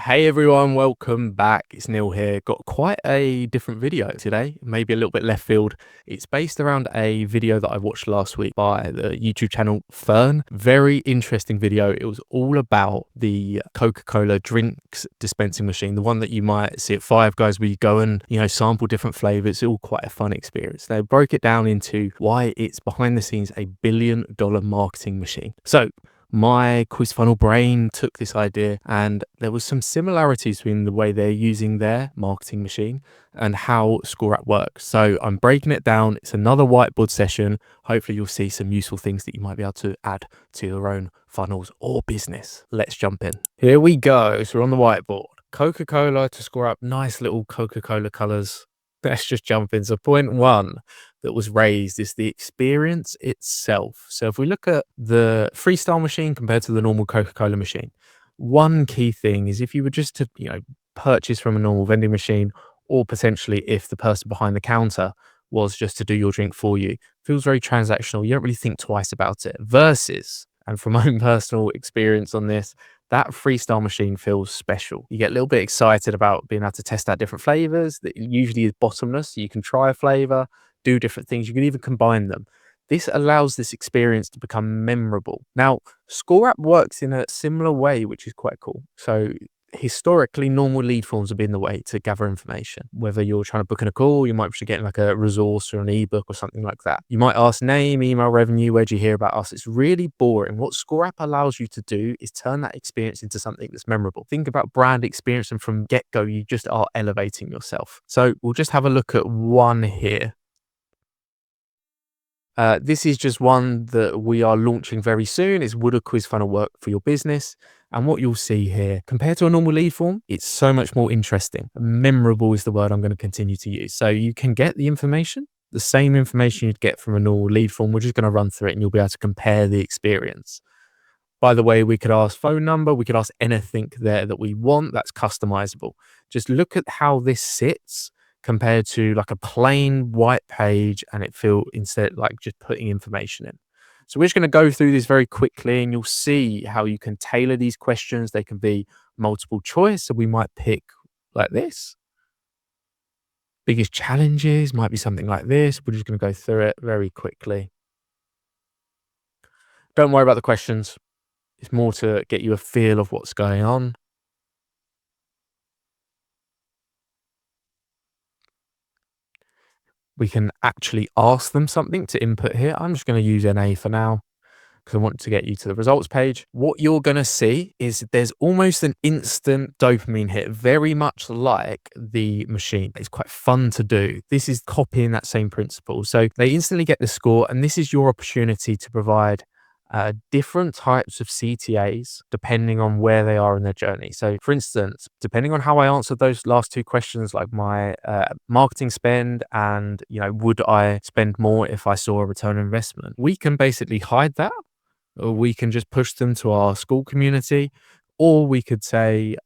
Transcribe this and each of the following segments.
Hey everyone, welcome back. It's Neil here. Got quite a different video today, maybe a little bit left field. It's based around a video that I watched last week by the YouTube channel Fern. Very interesting video. It was all about the Coca Cola drinks dispensing machine, the one that you might see at Five Guys where you go and, sample different flavors. It's all quite a fun experience. They broke it down into why it's behind the scenes a billion-dollar marketing machine. So my quiz funnel brain took this idea and there was some similarities between the way they're using their marketing machine and how ScoreApp works. So I'm breaking it down. It's another whiteboard session. Hopefully you'll see some useful things that you might be able to add to your own funnels or business. Let's jump in. Here we go. So we're on the whiteboard. Coca-Cola to ScoreApp. Nice little Coca-Cola colors. Let's just jump in. So point one that was raised is the experience itself. So if we look at the freestyle machine compared to the normal Coca-Cola machine, one key thing is if you were just to, purchase from a normal vending machine, or potentially if the person behind the counter was just to do your drink for you, feels very transactional. You don't really think twice about it. Versus, and from my own personal experience on this, that freestyle machine feels special. You get a little bit excited about being able to test out different flavors that usually is bottomless. So you can try a flavor, do different things. You can even combine them. This allows this experience to become memorable. Now, ScoreApp works in a similar way, which is quite cool. So historically, normal lead forms have been the way to gather information. Whether you're trying to book in a call, you might be getting like a resource or an ebook or something like that. You might ask name, email, revenue, where'd you hear about us? It's really boring. What ScoreApp allows you to do is turn that experience into something that's memorable. Think about brand experience, and from get-go, you just are elevating yourself. So we'll just have a look at one here. This is just one that we are launching very soon. It's would a quiz funnel work for your business? And what you'll see here, compared to a normal lead form, it's so much more interesting. Memorable is the word I'm going to continue to use. So you can get the information, the same information you'd get from a normal lead form. We're just going to run through it and you'll be able to compare the experience. By the way, we could ask phone number. We could ask anything there that we want. That's customizable. Just look at how this sits compared to like a plain white page, and it feel instead like just putting information in. So we're just going to go through this very quickly and you'll see how you can tailor these questions. They can be multiple choice. So we might pick like this. Biggest challenges might be something like this. We're just going to go through it very quickly. Don't worry about the questions. It's more to get you a feel of what's going on. We can actually ask them something to input here. I'm just going to use NA for now because I want to get you to the results page. What you're going to see is there's almost an instant dopamine hit, very much like the machine. It's quite fun to do. This is copying that same principle. So they instantly get the score, and this is your opportunity to provide different types of CTAs depending on where they are in their journey. So for instance, depending on how I answered those last two questions, like my marketing spend and, would I spend more if I saw a return on investment, we can basically hide that, or we can just push them to our school community, or we could say,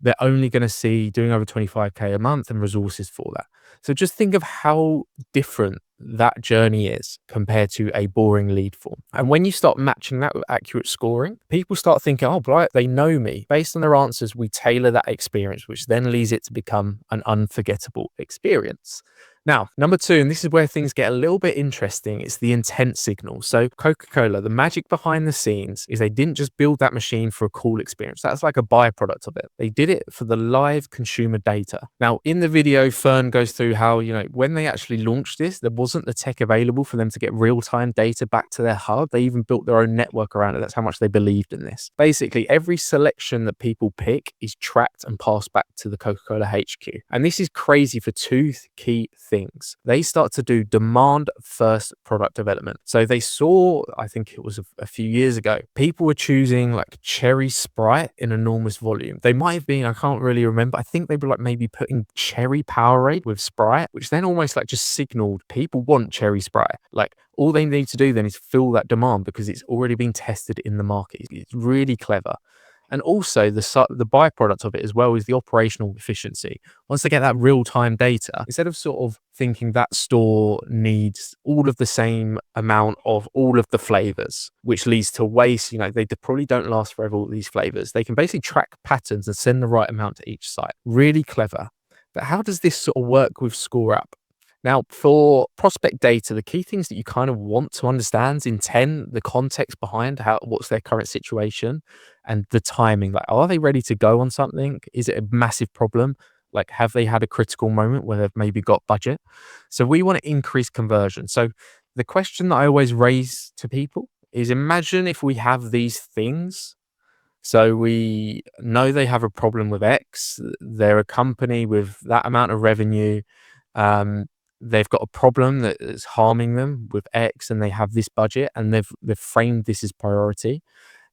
they're only going to see doing over 25K a month and resources for that. So just think of how different that journey is compared to a boring lead form. And when you start matching that with accurate scoring, people start thinking, oh, but they know me. Based on their answers, we tailor that experience, which then leads it to become an unforgettable experience. Now, number two, and this is where things get a little bit interesting, it's the intent signal. So Coca-Cola, the magic behind the scenes is they didn't just build that machine for a cool experience. That's like a byproduct of it. They did it for the live consumer data. Now, in the video, Fern goes through how, when they actually launched this, there wasn't the tech available for them to get real-time data back to their hub. They even built their own network around it. That's how much they believed in this. Basically, every selection that people pick is tracked and passed back to the Coca-Cola HQ. And this is crazy for two key things. They start to do demand first product development. So they saw, I think it was a few years ago, people were choosing like cherry Sprite in enormous volume. They might have been, I can't really remember. I think they were like maybe putting cherry Powerade with Sprite, which then almost like just signaled people want cherry Sprite. Like all they need to do then is fill that demand because it's already been tested in the market. It's really clever. And also the byproduct of it as well is the operational efficiency. Once they get that real-time data, instead of sort of thinking that store needs all of the same amount of all of the flavors, which leads to waste, they probably don't last forever, all these flavors. They can basically track patterns and send the right amount to each site. Really clever. But how does this sort of work with ScoreUp? Now, for prospect data, the key things that you kind of want to understand is intent, the context behind what's their current situation, and the timing. Like, are they ready to go on something? Is it a massive problem? Like, have they had a critical moment where they've maybe got budget? So we want to increase conversion. So the question that I always raise to people is, imagine if we have these things. So we know they have a problem with X. They're a company with that amount of revenue. Um, they've got a problem that is harming them with X, and they have this budget, and they've framed this as priority.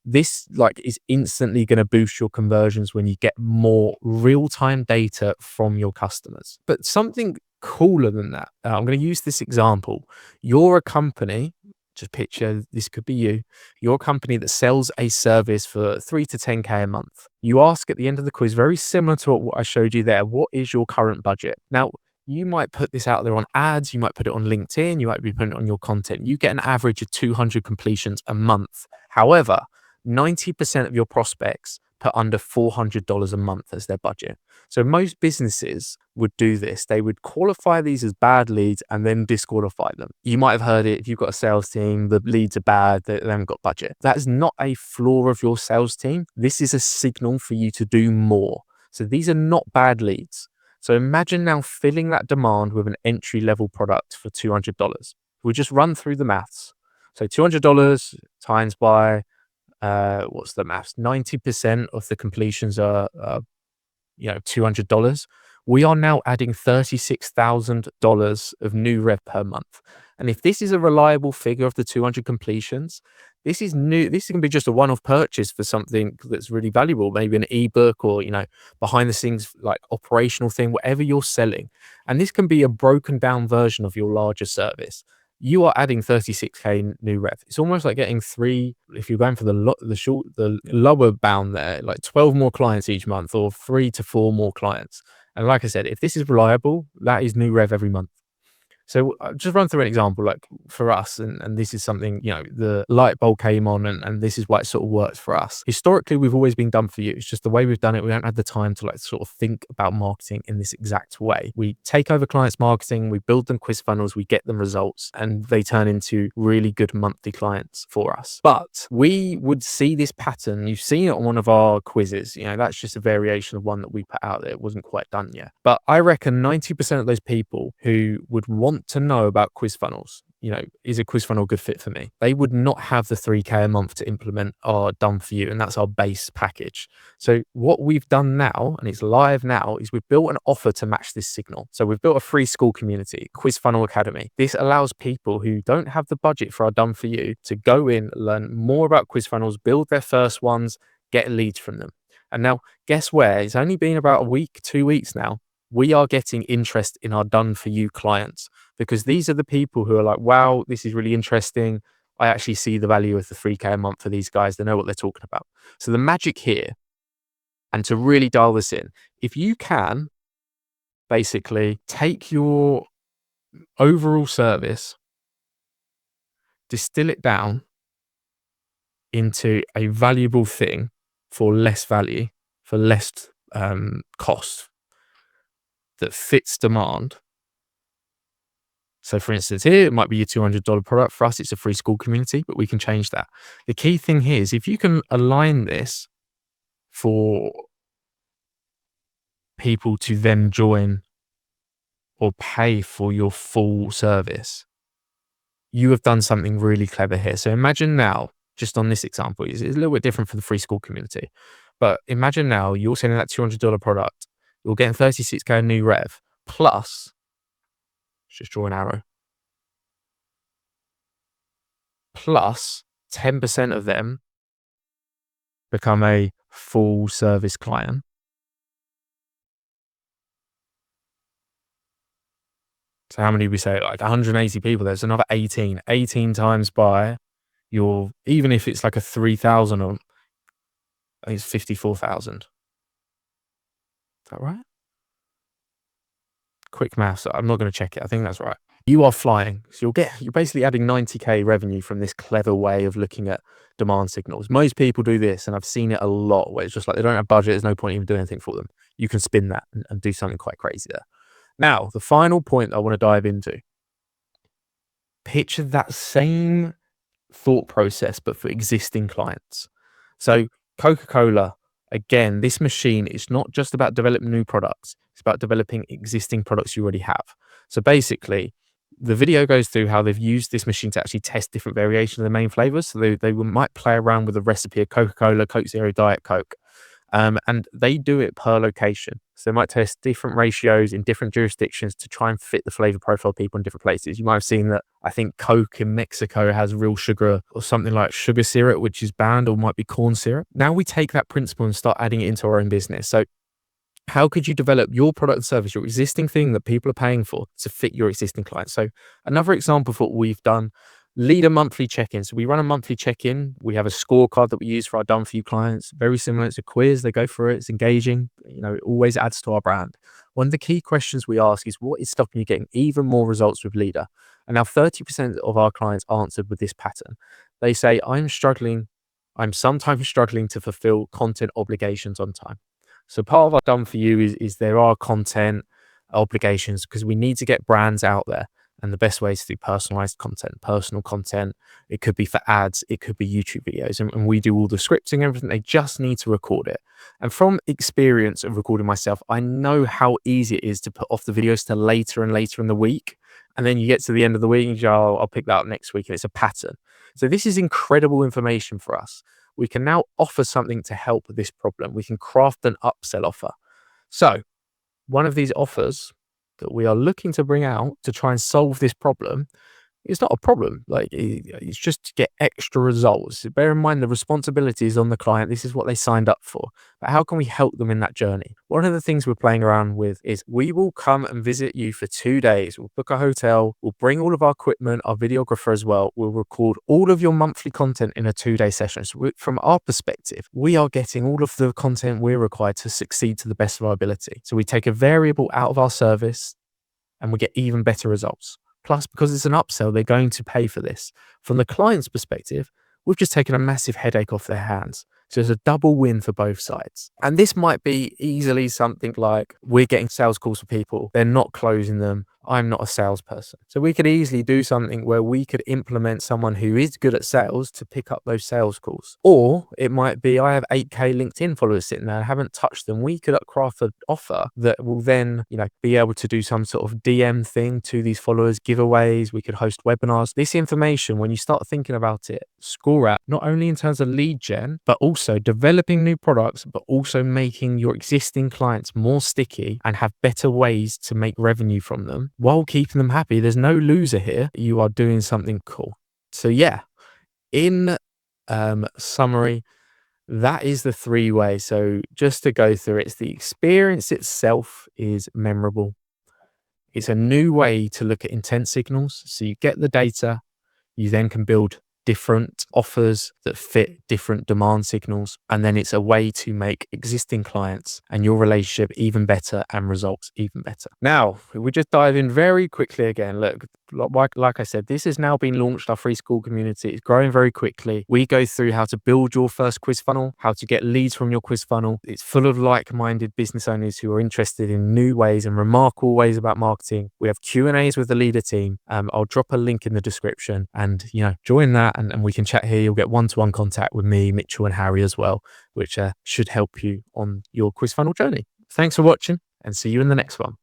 This is instantly going to boost your conversions when you get more real-time data from your customers. But something cooler than that, I'm going to use this example. You're a company, just picture this could be you. You're a company that sells a service for 3 to 10K a month. You ask at the end of the quiz, very similar to what I showed you there, what is your current budget? Now, you might put this out there on ads, you might put it on LinkedIn, you might be putting it on your content. You get an average of 200 completions a month. However, 90% of your prospects put under $400 a month as their budget. So most businesses would do this. They would qualify these as bad leads and then disqualify them. You might have heard it. If you've got a sales team, the leads are bad, they haven't got budget. That is not a flaw of your sales team. This is a signal for you to do more. So these are not bad leads. So imagine now filling that demand with an entry-level product for $200. We'll just run through the maths. So $200 times by what's the maths? 90% of the completions are, $200. We are now adding $36,000 of new rev per month. And if this is a reliable figure of the 200 completions, this is new. This can be just a one-off purchase for something that's really valuable, maybe an ebook or, behind the scenes, like operational thing, whatever you're selling. And this can be a broken down version of your larger service. You are adding 36K new rev. It's almost like getting if you're going for the lower bound there, like 12 more clients each month or 3 to 4 more clients. And like I said, if this is reliable, that is new rev every month. So just run through an example, like for us, and this is something, the light bulb came on, and this is why it sort of works for us. Historically, we've always been done for you. It's just the way we've done it. We don't have the time to sort of think about marketing in this exact way. We take over clients' marketing, we build them quiz funnels, we get them results, and they turn into really good monthly clients for us. But we would see this pattern. You've seen it on one of our quizzes. That's just a variation of one that we put out there. It wasn't quite done yet. But I reckon 90% of those people who would want to know about quiz funnels, is a quiz funnel a good fit for me? They would not have the 3K a month to implement our done for you, and that's our base package. So what we've done now, and it's live now, is we've built an offer to match this signal. So we've built a free school community, Quiz Funnel Academy. This allows people who don't have the budget for our done for you to go in, learn more about quiz funnels, build their first ones, get leads from them. And now, guess where? It's only been about a week, 2 weeks now. We are getting interest in our done for you clients, because these are the people who are like, wow, this is really interesting. I actually see the value of the 3K a month for these guys. They know what they're talking about. So the magic here, and to really dial this in, if you can basically take your overall service, distill it down into a valuable thing for less value, for less cost, that fits demand. So for instance, here, it might be your $200 product. For us, it's a free school community, but we can change that. The key thing here is if you can align this for people to then join or pay for your full service, you have done something really clever here. So imagine now, just on this example, it's a little bit different for the free school community, but imagine now you're selling that $200 product, you're getting 36K new rev, plus, let's just draw an arrow, plus 10% of them become a full service client. So how many we say? Like 180 people. There's another 18 times by your, even if it's like a 3,000 I think it's 54,000. Is that right? Quick maths. I'm not going to check it. I think that's right. You are flying. So you're basically adding 90K revenue from this clever way of looking at demand signals. Most people do this, and I've seen it a lot where it's just like they don't have budget. There's no point even doing anything for them. You can spin that and do something quite crazy there. Now, the final point I want to dive into. Picture that same thought process, but for existing clients. So Coca Cola, again, this machine is not just about developing new products. It's about developing existing products you already have. So basically, the video goes through how they've used this machine to actually test different variations of the main flavors. So they might play around with a recipe of Coca Cola, Coke Zero, Diet Coke. And they do it per location. So they might test different ratios in different jurisdictions to try and fit the flavor profile of people in different places. You might have seen that I think Coke in Mexico has real sugar or something like sugar syrup, which is banned, or might be corn syrup. Now we take that principle and start adding it into our own business. So how could you develop your product and service, your existing thing that people are paying for, to fit your existing clients? So another example of what we've done, lead a monthly check-in. So we run a monthly check-in. We have a scorecard that we use for our done for you clients. Very similar. It's a quiz. They go through it. It's engaging. It always adds to our brand. One of the key questions we ask is, what is stopping you getting even more results with Leader? And now 30% of our clients answered with this pattern. They say, I'm sometimes struggling to fulfill content obligations on time. So part of our done for you is there are content obligations because we need to get brands out there. And the best way is to do personalized content, personal content. It could be for ads, it could be YouTube videos. And we do all the scripting, everything. They just need to record it. And from experience of recording myself, I know how easy it is to put off the videos to later and later in the week. And then you get to the end of the week and you go, I'll pick that up next week. And it's a pattern. So this is incredible information for us. We can now offer something to help with this problem. We can craft an upsell offer. So one of these offers that we are looking to bring out to try and solve this problem, it's not a problem. Like, it's just to get extra results. Bear in mind the responsibility is on the client. This is what they signed up for. But how can we help them in that journey? One of the things we're playing around with is we will come and visit you for 2 days. We'll book a hotel. We'll bring all of our equipment, our videographer as well. We'll record all of your monthly content in a 2-day session. So from our perspective, we are getting all of the content we're required to succeed to the best of our ability. So we take a variable out of our service and we get even better results. Plus, because it's an upsell, they're going to pay for this. From the client's perspective, we've just taken a massive headache off their hands. So it's a double win for both sides. And this might be easily something like, we're getting sales calls for people, they're not closing them. I'm not a salesperson. So we could easily do something where we could implement someone who is good at sales to pick up those sales calls. Or it might be, I have 8K LinkedIn followers sitting there, I haven't touched them. We could craft an offer that will then, be able to do some sort of DM thing to these followers, giveaways. We could host webinars. This information, when you start thinking about it, score out not only in terms of lead gen, but also developing new products, but also making your existing clients more sticky and have better ways to make revenue from them while keeping them happy. There's no loser here. You are doing something cool. So yeah, in summary, that is the 3 ways. So just to go through it, it's the experience itself is memorable. It's a new way to look at intent signals. So you get the data, you then can build different offers that fit different demand signals. And then it's a way to make existing clients and your relationship even better and results even better. Now, we just dive in very quickly again. Look, like I said, this has now been launched, our free school community. It's growing very quickly. We go through how to build your first quiz funnel, how to get leads from your quiz funnel. It's full of like-minded business owners who are interested in new ways and remarkable ways about marketing. We have Q&As with the leader team. I'll drop a link in the description and, join that and we can chat here. You'll get one-to-one contact with me, Mitchell and Harry as well, which should help you on your quiz funnel journey. Thanks for watching and see you in the next one.